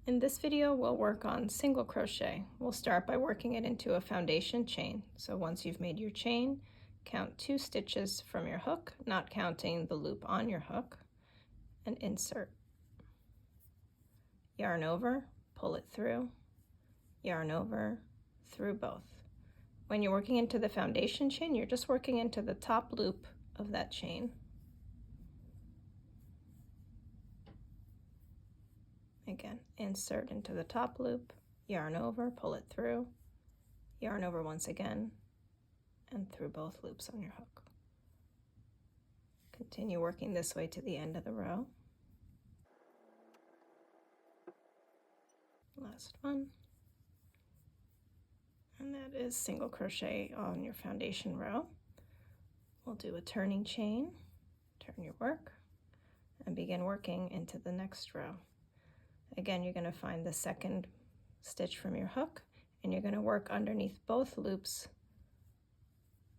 In this video, we'll work on single crochet. We'll start by working it into a foundation chain. So once you've made your chain, count 2 stitches from your hook, not counting the loop on your hook, and insert. Yarn over, pull it through, yarn over, through both. When you're working into the foundation chain, you're just working into the top loop of that chain. Again, insert into the top loop, yarn over, pull it through, yarn over once again, and through both loops on your hook. Continue working this way to the end of the row. Last one. And that is single crochet on your foundation row. We'll do a turning chain, turn your work, and begin working into the next row. Again, you're going to find the second stitch from your hook, and you're going to work underneath both loops.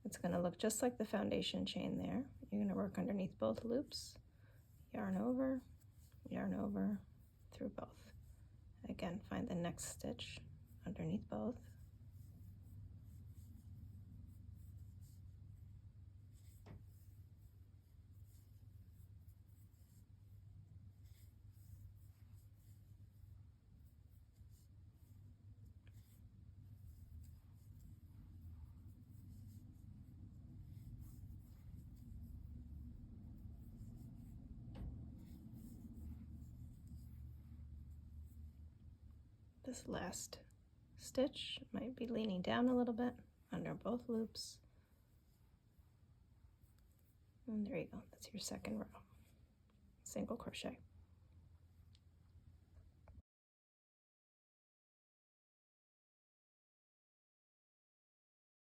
It's going to look just like the foundation chain there. You're going to work underneath both loops, yarn over, through both. Again, find the next stitch underneath both. This last stitch might be leaning down a little bit under both loops. And there you go, that's your second row. Single crochet.